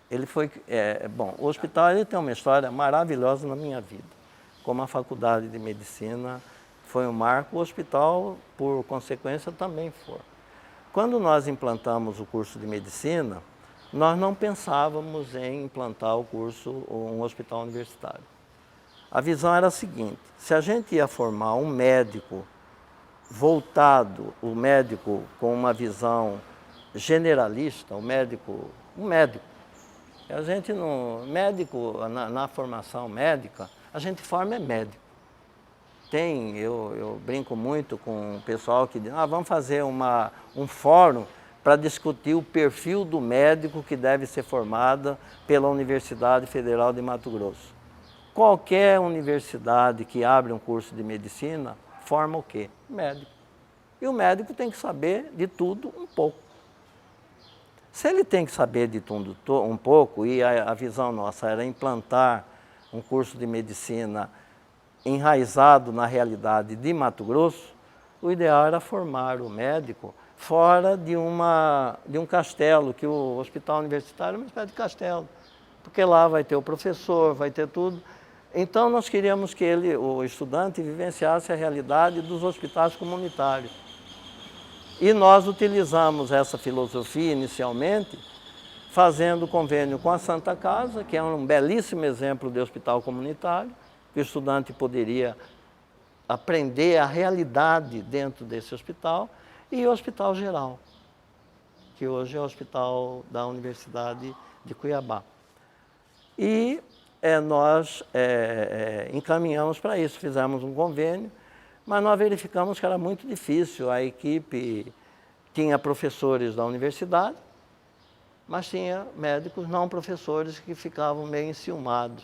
Ele foi, bom, o hospital ele tem uma história maravilhosa na minha vida. Como a faculdade de medicina foi um marco, o hospital, por consequência, também foi. Quando nós implantamos o curso de medicina, nós não pensávamos em implantar o curso, um hospital universitário. A visão era a seguinte: se a gente ia formar um médico voltado, o médico com uma visão generalista, um médico, a gente não, médico, na formação médica, a gente forma médico. Eu brinco muito com o pessoal que diz, vamos fazer um fórum para discutir o perfil do médico que deve ser formado pela Universidade Federal de Mato Grosso. Qualquer universidade que abre um curso de medicina forma o quê? Médico. E o médico tem que saber de tudo um pouco. Se ele tem que saber de tudo um pouco, e a visão nossa era implantar um curso de medicina enraizado na realidade de Mato Grosso, o ideal era formar o médico fora de um castelo, que o hospital universitário é uma espécie de castelo, porque lá vai ter o professor, vai ter tudo. Então nós queríamos que o estudante, vivenciasse a realidade dos hospitais comunitários. E nós utilizamos essa filosofia inicialmente, fazendo convênio com a Santa Casa, que é um belíssimo exemplo de hospital comunitário, que o estudante poderia aprender a realidade dentro desse hospital, e o Hospital Geral, que hoje é o hospital da Universidade de Cuiabá. E nós encaminhamos para isso, fizemos um convênio, mas nós verificamos que era muito difícil. A equipe tinha professores da universidade, mas tinha médicos não professores que ficavam meio enciumados.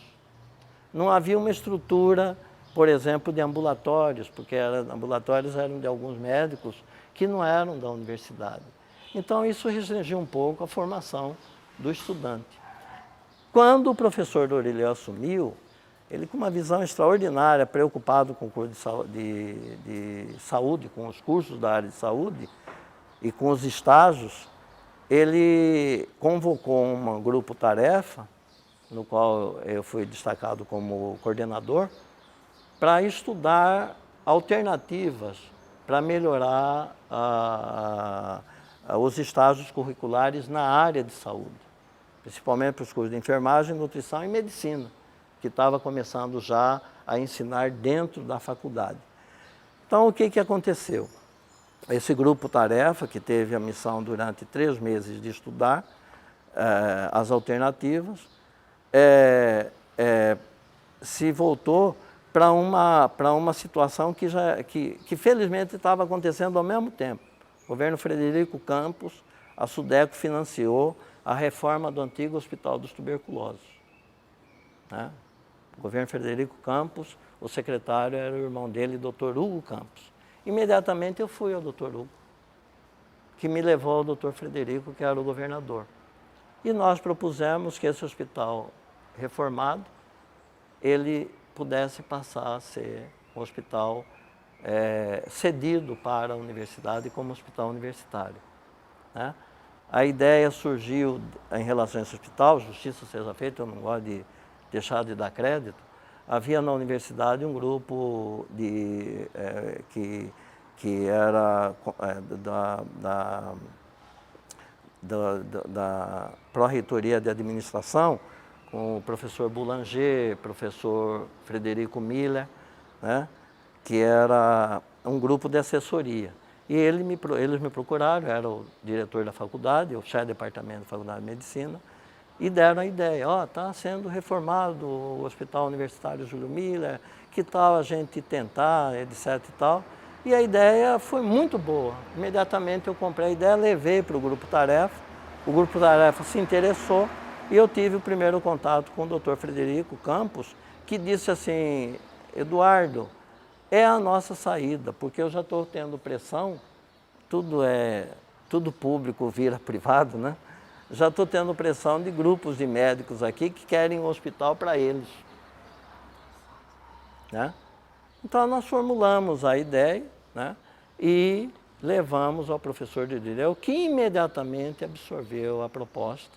Não havia uma estrutura, por exemplo, de ambulatórios, porque ambulatórios eram de alguns médicos que não eram da universidade. Então isso restringiu um pouco a formação do estudante. Quando o professor Dorileu assumiu, ele com uma visão extraordinária, preocupado com o curso de saúde, com os cursos da área de saúde e com os estágios, ele convocou um grupo-tarefa, no qual eu fui destacado como coordenador, para estudar alternativas para melhorar os estágios curriculares na área de saúde, principalmente para os cursos de enfermagem, nutrição e medicina, que estava começando já a ensinar dentro da faculdade. Então, o que aconteceu? Esse grupo-tarefa, que teve a missão durante 3 meses de estudar as alternativas, se voltou para uma situação que felizmente estava acontecendo ao mesmo tempo. O governo Frederico Campos, a SUDECO, financiou a reforma do antigo Hospital dos Tuberculosos. Né? O governo Frederico Campos, o secretário era o irmão dele, Dr. Hugo Campos. Imediatamente eu fui ao Dr. Hugo, que me levou ao Dr. Frederico, que era o governador. E nós propusemos que esse hospital reformado, ele pudesse passar a ser um hospital cedido para a universidade como hospital universitário. Né? A ideia surgiu em relação a esse hospital, justiça seja feita, eu não gosto de deixar de dar crédito. Havia na universidade um grupo que era da Pró-Reitoria de Administração, com o professor Boulanger, professor Frederico Miller, né, que era um grupo de assessoria. E eles me procuraram, eu era o diretor da faculdade, o chefe do departamento da Faculdade de Medicina, e deram a ideia, está sendo reformado o Hospital Universitário Júlio Miller, que tal a gente tentar, etc e tal. E a ideia foi muito boa. Imediatamente eu comprei a ideia, levei para o grupo-tarefa, o grupo-tarefa se interessou, e eu tive o primeiro contato com o Dr. Frederico Campos, que disse assim, Eduardo, é a nossa saída, porque eu já estou tendo pressão, tudo público vira privado, né? Já estou tendo pressão de grupos de médicos aqui que querem um hospital para eles. Né? Então nós formulamos a ideia, né? E levamos ao professor Dorileu, que imediatamente absorveu a proposta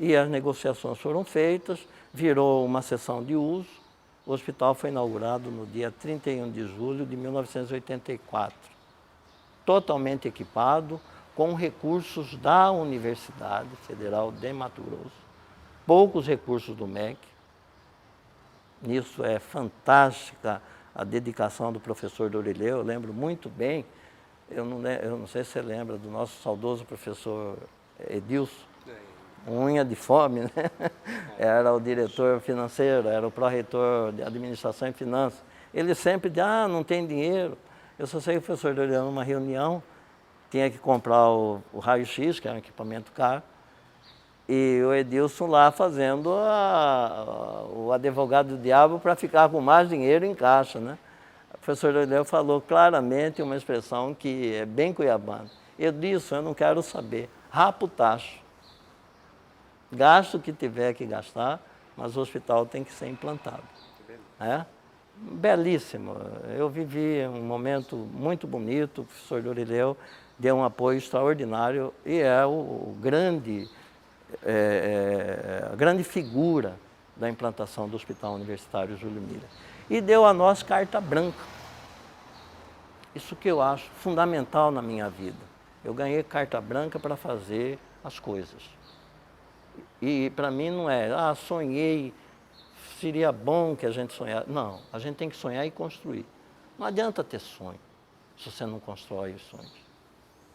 e as negociações foram feitas, virou uma seção de uso. O hospital foi inaugurado no dia 31 de julho de 1984, totalmente equipado, com recursos da Universidade Federal de Mato Grosso, poucos recursos do MEC. Nisso é fantástica a dedicação do professor Dorileu. Eu lembro muito bem, eu não sei se você lembra do nosso saudoso professor Edilson, unha de fome, né? Era o diretor financeiro, era o pró-reitor de administração e finanças. Ele sempre dizia, não tem dinheiro. Eu só sei que o professor Dorileu, numa reunião, tinha que comprar o raio-x, que era um equipamento caro, e o Edilson lá fazendo o advogado do diabo para ficar com mais dinheiro em caixa, né? O professor Dorileu falou claramente uma expressão que é bem cuiabana. Edilson, eu não quero saber, rapa o tacho. Gasto o que tiver que gastar, mas o hospital tem que ser implantado. É? Belíssimo. Eu vivi um momento muito bonito, o professor Dorileu deu um apoio extraordinário e é a grande figura da implantação do Hospital Universitário Júlio Miller. E deu a nós carta branca. Isso que eu acho fundamental na minha vida. Eu ganhei carta branca para fazer as coisas. E para mim não é, sonhei, seria bom que a gente sonhasse. Não, a gente tem que sonhar e construir. Não adianta ter sonho se você não constrói os sonhos.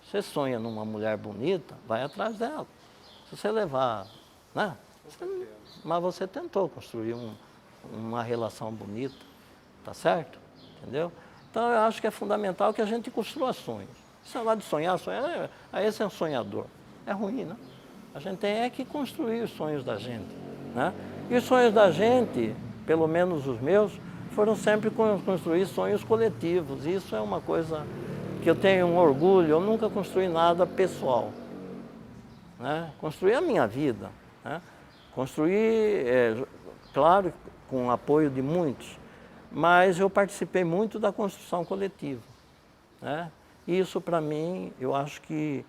Você sonha numa mulher bonita, vai atrás dela. Se você levar, né? Mas você tentou construir uma relação bonita, tá certo? Entendeu? Então eu acho que é fundamental que a gente construa sonhos. Se falar de sonhar, esse é um sonhador. É ruim, né? A gente tem que construir os sonhos da gente, né? E os sonhos da gente, pelo menos os meus, foram sempre construir sonhos coletivos. Isso é uma coisa que eu tenho um orgulho. Eu nunca construí nada pessoal, né? Construí a minha vida, né? Construí, claro, com o apoio de muitos, mas eu participei muito da construção coletiva, né? Isso, para mim, eu acho que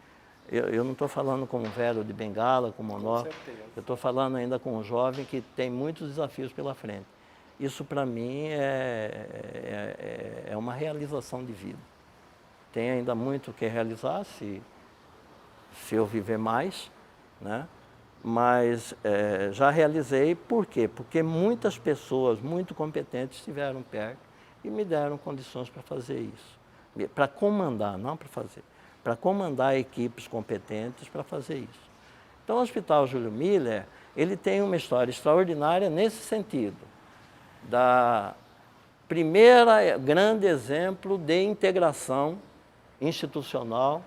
eu não estou falando com um velho de bengala, com monóculo, eu estou falando ainda com um jovem que tem muitos desafios pela frente. Isso, para mim, é uma realização de vida. Tem ainda muito o que realizar, se eu viver mais, né? Mas já realizei, por quê? Porque muitas pessoas muito competentes estiveram perto e me deram condições para fazer isso. Para comandar, não para fazer. Para comandar equipes competentes para fazer isso. Então, o Hospital Júlio Miller, ele tem uma história extraordinária nesse sentido, da primeira grande exemplo de integração institucional.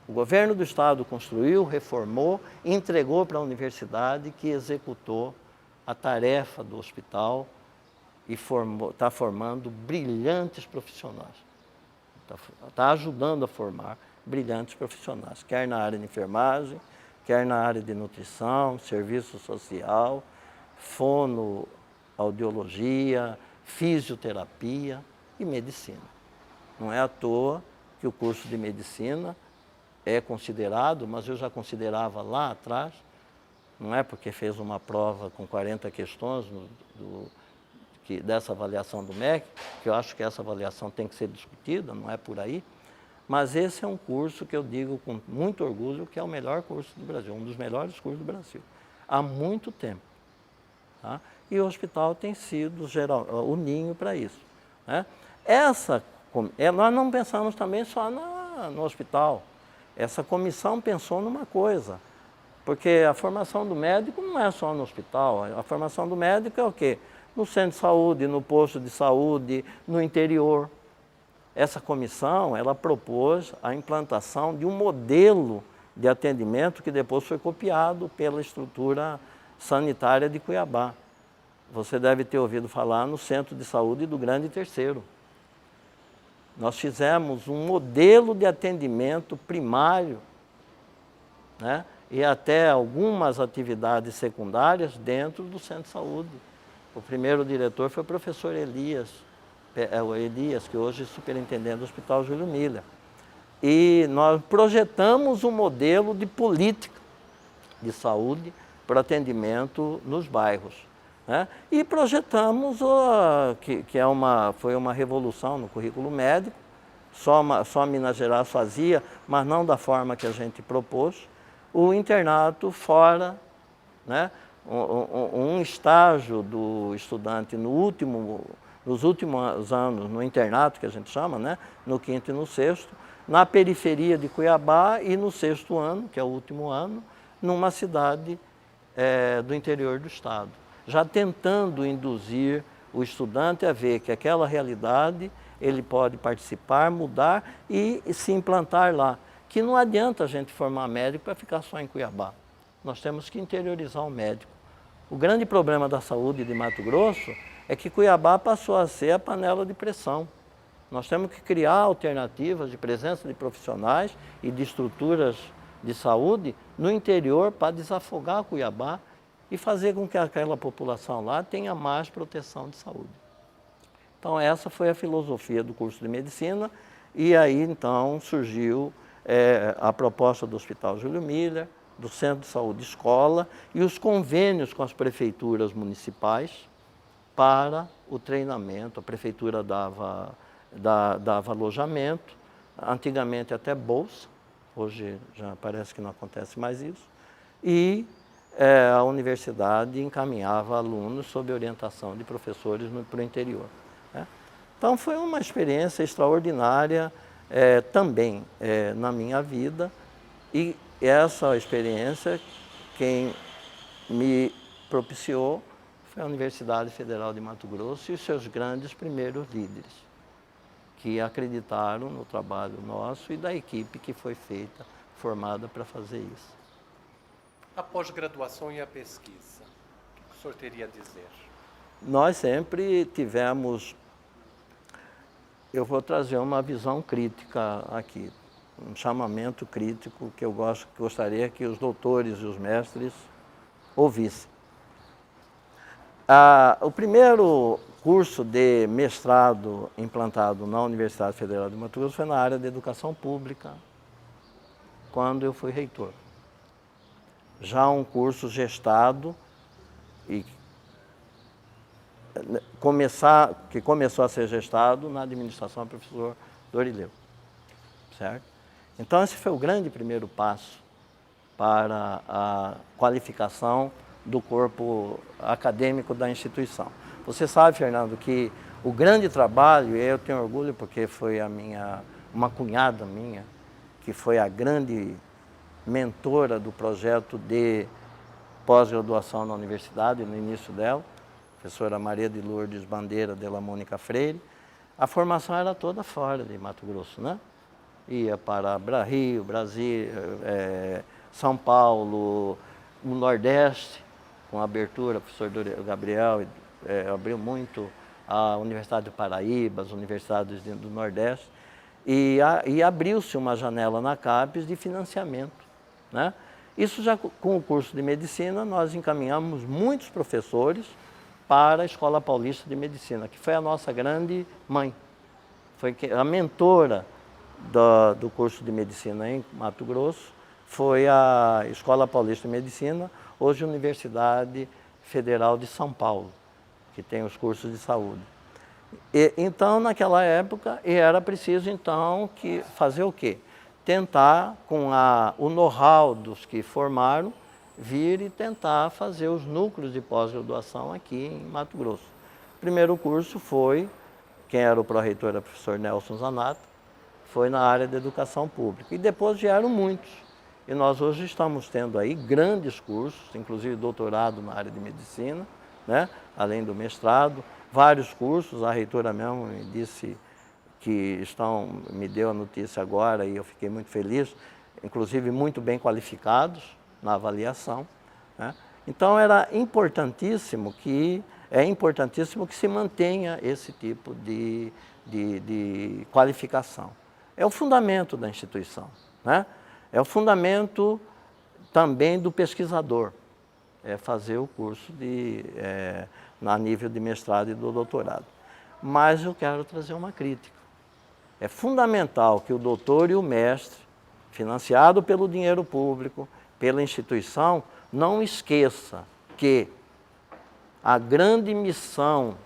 O governo do estado construiu, reformou, entregou para a universidade, que executou a tarefa do hospital e está formando brilhantes profissionais. Está ajudando a formar brilhantes profissionais, quer na área de enfermagem, quer na área de nutrição, serviço social, fonoaudiologia, fisioterapia e medicina. Não é à toa que o curso de medicina é considerado, mas eu já considerava lá atrás, não é porque fez uma prova com 40 questões dessa avaliação do MEC, que eu acho que essa avaliação tem que ser discutida, não é por aí, mas esse é um curso que eu digo com muito orgulho que é o melhor curso do Brasil, um dos melhores cursos do Brasil, há muito tempo. Tá? E o hospital tem sido o ninho para isso, né? Nós não pensamos também só no hospital. Essa comissão pensou numa coisa, porque a formação do médico não é só no hospital, a formação do médico é o quê? No centro de saúde, no posto de saúde, no interior. Essa comissão, ela propôs a implantação de um modelo de atendimento que depois foi copiado pela estrutura sanitária de Cuiabá. Você deve ter ouvido falar no Centro de Saúde do Grande Terceiro. Nós fizemos um modelo de atendimento primário, né? E até algumas atividades secundárias dentro do Centro de Saúde. O primeiro diretor foi o professor Elias, que hoje é superintendente do Hospital Júlio Miller. E nós projetamos um modelo de política de saúde para atendimento nos bairros, né? E projetamos, foi uma revolução no currículo médico, só Minas Gerais fazia, mas não da forma que a gente propôs, o internato fora, né? Um estágio do estudante nos últimos anos no internato, que a gente chama, né? No quinto e no sexto, na periferia de Cuiabá e no sexto ano, que é o último ano, numa cidade do interior do estado, já tentando induzir o estudante a ver que aquela realidade ele pode participar, mudar e se implantar lá. Que não adianta a gente formar médico para ficar só em Cuiabá. Nós temos que interiorizar o médico. O grande problema da saúde de Mato Grosso é que Cuiabá passou a ser a panela de pressão. Nós temos que criar alternativas de presença de profissionais e de estruturas de saúde no interior para desafogar Cuiabá e fazer com que aquela população lá tenha mais proteção de saúde. Então essa foi a filosofia do curso de medicina e aí então surgiu a proposta do Hospital Júlio Miller, do Centro de Saúde Escola e os convênios com as prefeituras municipais para o treinamento. A prefeitura dava alojamento, antigamente até bolsa, hoje já parece que não acontece mais isso, e a universidade encaminhava alunos sob orientação de professores para o interior, né? Então foi uma experiência extraordinária também na minha vida, e essa experiência quem me propiciou foi a Universidade Federal de Mato Grosso e os seus grandes primeiros líderes, que acreditaram no trabalho nosso e da equipe que foi formada para fazer isso. A pós-graduação e a pesquisa, o que o senhor teria a dizer? Nós sempre tivemos, eu vou trazer uma visão crítica aqui, um chamamento crítico que eu gostaria que os doutores e os mestres ouvissem. O primeiro curso de mestrado implantado na Universidade Federal de Mato Grosso foi na área de educação pública, quando eu fui reitor. Já um curso gestado e que começou a ser gestado na administração do professor Dorileu, certo? Então esse foi o grande primeiro passo para a qualificação do corpo acadêmico da instituição. Você sabe, Fernando, que o grande trabalho, e eu tenho orgulho porque foi uma cunhada minha, que foi a grande mentora do projeto de pós-graduação na universidade, no início dela, a professora Maria de Lourdes Bandeira de la Mônica Freire. A formação era toda fora de Mato Grosso, né? Ia para Rio, Brasília, São Paulo, o Nordeste, com a abertura, o professor Gabriel abriu muito a Universidade do Paraíba, as universidades do Nordeste, e abriu-se uma janela na CAPES de financiamento, né? Isso já com o curso de medicina, nós encaminhamos muitos professores para a Escola Paulista de Medicina, que foi a nossa grande mãe. Foi a mentora do curso de medicina em Mato Grosso, foi a Escola Paulista de Medicina, hoje Universidade Federal de São Paulo, que tem os cursos de saúde. Então, naquela época, era preciso, então, fazer o quê? Tentar, com o know-how dos que formaram, vir e tentar fazer os núcleos de pós-graduação aqui em Mato Grosso. O primeiro curso foi, quem era o pró-reitor era o professor Nelson Zanata, foi na área de educação pública. E depois vieram muitos. E nós hoje estamos tendo aí grandes cursos, inclusive doutorado na área de medicina, né? Além do mestrado, vários cursos. A reitora mesmo me disse que me deu a notícia agora e eu fiquei muito feliz, inclusive muito bem qualificados na avaliação, né? Então é importantíssimo que se mantenha esse tipo de qualificação. É o fundamento da instituição, né? É o fundamento também do pesquisador, fazer o curso a nível de mestrado e do doutorado. Mas eu quero trazer uma crítica. É fundamental que o doutor e o mestre, financiado pelo dinheiro público, pela instituição, não esqueça que a grande missão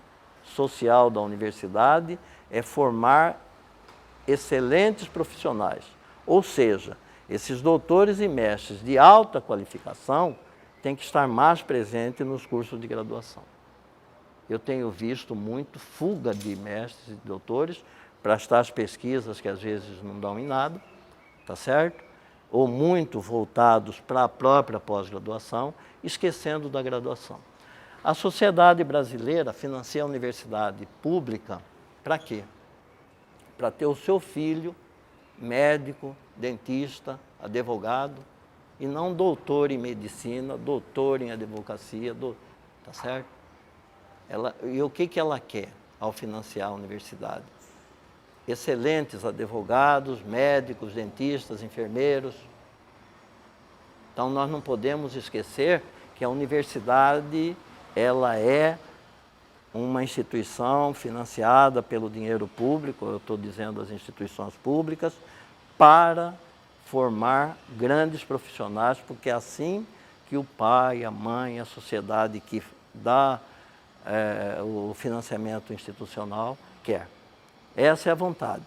social da universidade é formar excelentes profissionais. Ou seja, esses doutores e mestres de alta qualificação têm que estar mais presentes nos cursos de graduação. Eu tenho visto muito fuga de mestres e doutores para as pesquisas que às vezes não dão em nada, tá certo? Ou muito voltados para a própria pós-graduação, esquecendo da graduação. A sociedade brasileira financia a universidade pública para quê? Para ter o seu filho médico, dentista, advogado, e não doutor em medicina, doutor em advocacia, tá certo? E o que ela quer ao financiar a universidade? Excelentes advogados, médicos, dentistas, enfermeiros. Então, nós não podemos esquecer que a universidade, ela é uma instituição financiada pelo dinheiro público, eu estou dizendo as instituições públicas, para formar grandes profissionais, porque é assim que o pai, a mãe, a sociedade que dá o financiamento institucional quer. Essa é a vontade,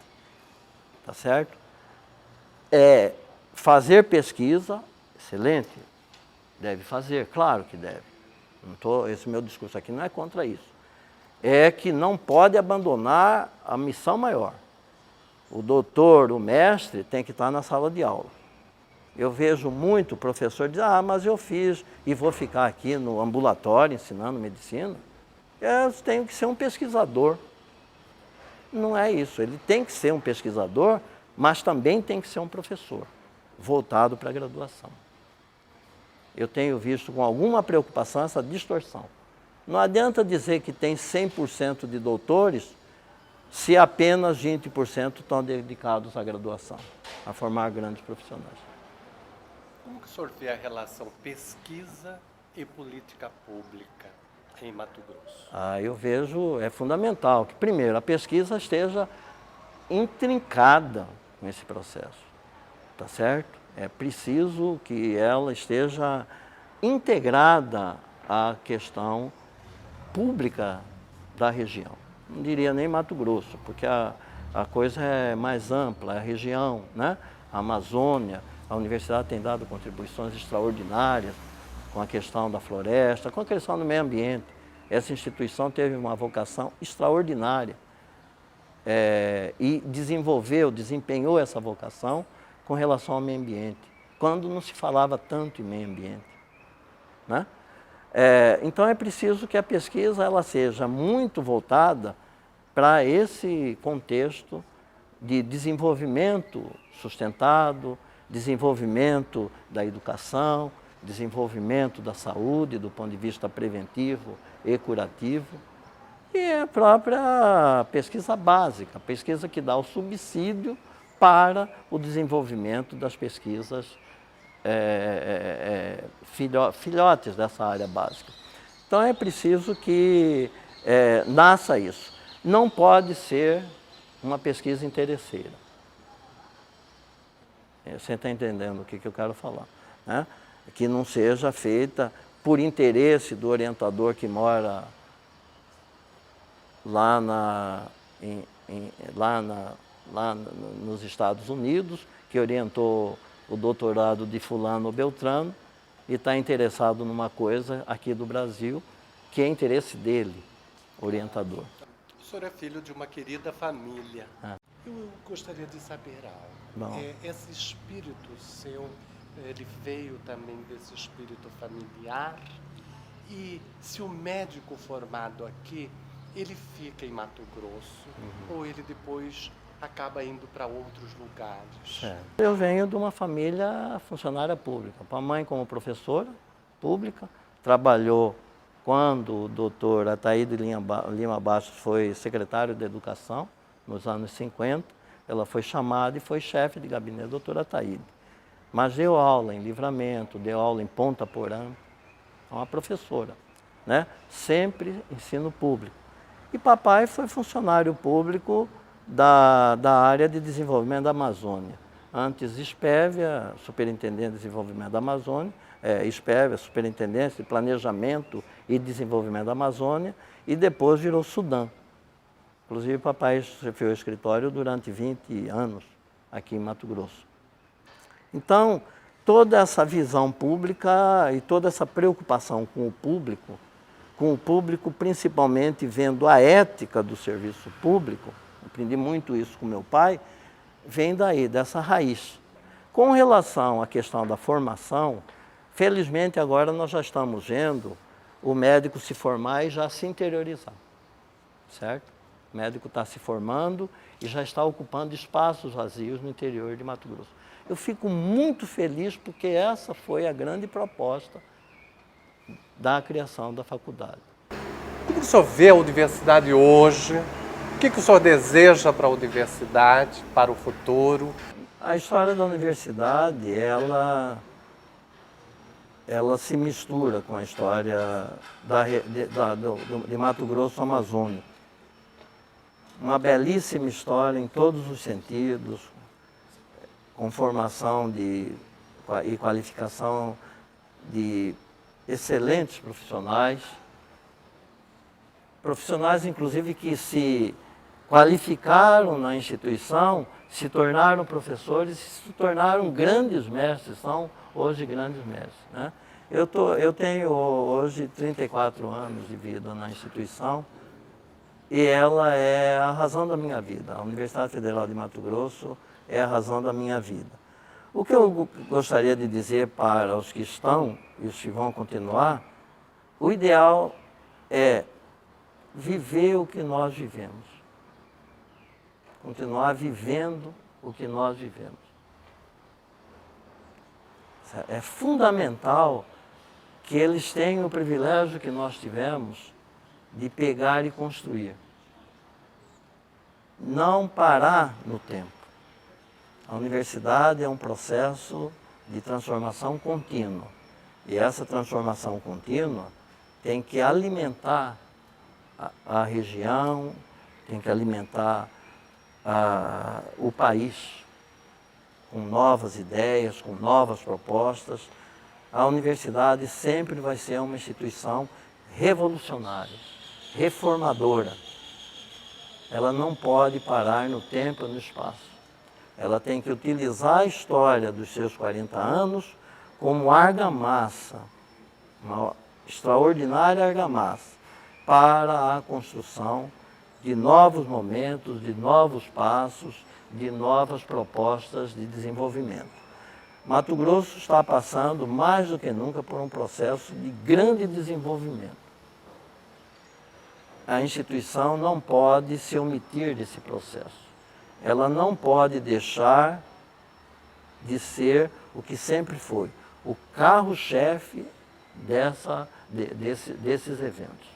tá certo? Fazer pesquisa, excelente, deve fazer, claro que deve. Esse meu discurso aqui não é contra isso. É que não pode abandonar a missão maior. O doutor, o mestre, tem que estar na sala de aula. Eu vejo muito professor dizer, mas eu fiz e vou ficar aqui no ambulatório ensinando medicina. Eu tenho que ser um pesquisador. Não é isso, ele tem que ser um pesquisador, mas também tem que ser um professor, voltado para a graduação. Eu tenho visto com alguma preocupação essa distorção. Não adianta dizer que tem 100% de doutores se apenas 20% estão dedicados à graduação, a formar grandes profissionais. Como que o senhor vê a relação pesquisa e política pública em Mato Grosso? Eu vejo, é fundamental que, primeiro, a pesquisa esteja intrincada com esse processo, tá certo? É preciso que ela esteja integrada à questão pública da região. Não diria nem Mato Grosso, porque a coisa é mais ampla, é a região, né? A Amazônia, a universidade tem dado contribuições extraordinárias com a questão da floresta, com a questão do meio ambiente. Essa instituição teve uma vocação extraordinária e desempenhou essa vocação com relação ao meio ambiente, quando não se falava tanto em meio ambiente, né? Então é preciso que a pesquisa ela seja muito voltada para esse contexto de desenvolvimento sustentado, desenvolvimento da educação, desenvolvimento da saúde do ponto de vista preventivo e curativo, e a própria pesquisa básica, a pesquisa que dá o subsídio para o desenvolvimento das pesquisas filhotes dessa área básica. Então é preciso que nasça isso. Não pode ser uma pesquisa interesseira. Você está entendendo o que eu quero falar, né? Que não seja feita por interesse do orientador que mora lá nos Estados Unidos, que orientou o doutorado de fulano ou beltrano e está interessado numa coisa aqui do Brasil, que é interesse dele, orientador. O senhor é filho de uma querida família. Eu gostaria de saber algo. Esse espírito seu, ele veio também desse espírito familiar? E se o médico formado aqui, ele fica em Mato Grosso, ou ele depois acaba indo para outros lugares? Eu venho de uma família funcionária pública. A mãe como professora pública, trabalhou quando o doutor Ataíde Lima Bastos foi secretário de Educação, nos anos 50, ela foi chamada e foi chefe de gabinete do doutor Ataíde. Mas deu aula em Livramento, deu aula em Ponta Porã, é uma professora, né? Sempre ensino público. E papai foi funcionário público da área de desenvolvimento da Amazônia. Antes Espévia, superintendente de desenvolvimento da Amazônia, SPEV, a Superintendência de Planejamento e Desenvolvimento da Amazônia, e depois virou Sudam. Inclusive, papai chefiou o escritório durante 20 anos aqui em Mato Grosso. Então, toda essa visão pública e toda essa preocupação com o público principalmente vendo a ética do serviço público, aprendi muito isso com meu pai, vem daí, dessa raiz. Com relação à questão da formação, felizmente agora nós já estamos vendo o médico se formar e já se interiorizar, certo? O médico está se formando e já está ocupando espaços vazios no interior de Mato Grosso. Eu fico muito feliz porque essa foi a grande proposta da criação da faculdade. Como o senhor vê a universidade hoje? O que o senhor deseja para a universidade, para o futuro? A história da universidade, ela se mistura com a história de Mato Grosso Amazônia. Uma belíssima história em todos os sentidos, com formação e qualificação de excelentes profissionais, inclusive que se qualificaram na instituição, se tornaram professores, se tornaram grandes mestres, são hoje grandes mestres, né? Eu tenho hoje 34 anos de vida na instituição e ela é a razão da minha vida. A Universidade Federal de Mato Grosso é a razão da minha vida. O que eu gostaria de dizer para os que estão e os que vão continuar, o ideal é viver o que nós vivemos. Continuar vivendo o que nós vivemos. É fundamental que eles tenham o privilégio que nós tivemos de pegar e construir. Não parar no tempo. A universidade é um processo de transformação contínua. E essa transformação contínua tem que alimentar a região, tem que alimentar o país com novas ideias, com novas propostas. A universidade sempre vai ser uma instituição revolucionária, reformadora. Ela não pode parar no tempo e no espaço. Ela tem que utilizar a história dos seus 40 anos como argamassa, uma extraordinária argamassa, para a construção de novos momentos, de novos passos, de novas propostas de desenvolvimento. Mato Grosso está passando, mais do que nunca, por um processo de grande desenvolvimento. A instituição não pode se omitir desse processo. Ela não pode deixar de ser o que sempre foi, o carro-chefe desses eventos.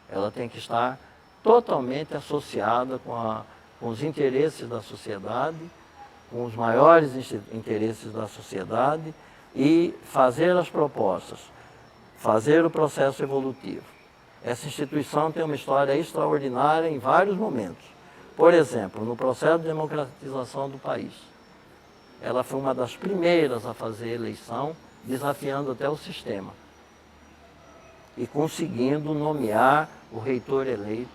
Ela tem que estar totalmente associada com os interesses da sociedade, com os maiores interesses da sociedade e fazer as propostas, fazer o processo evolutivo. Essa instituição tem uma história extraordinária em vários momentos. Por exemplo, no processo de democratização do país. Ela foi uma das primeiras a fazer eleição, desafiando até o sistema. E conseguindo nomear o reitor eleito,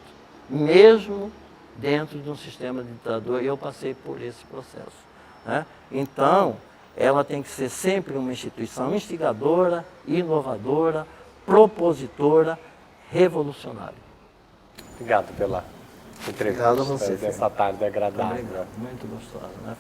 mesmo dentro de um sistema ditador, e eu passei por esse processo, né? Então, ela tem que ser sempre uma instituição instigadora, inovadora, propositora, revolucionária. Obrigado pela entrevista dessa tarde agradável. Muito gostosa, né?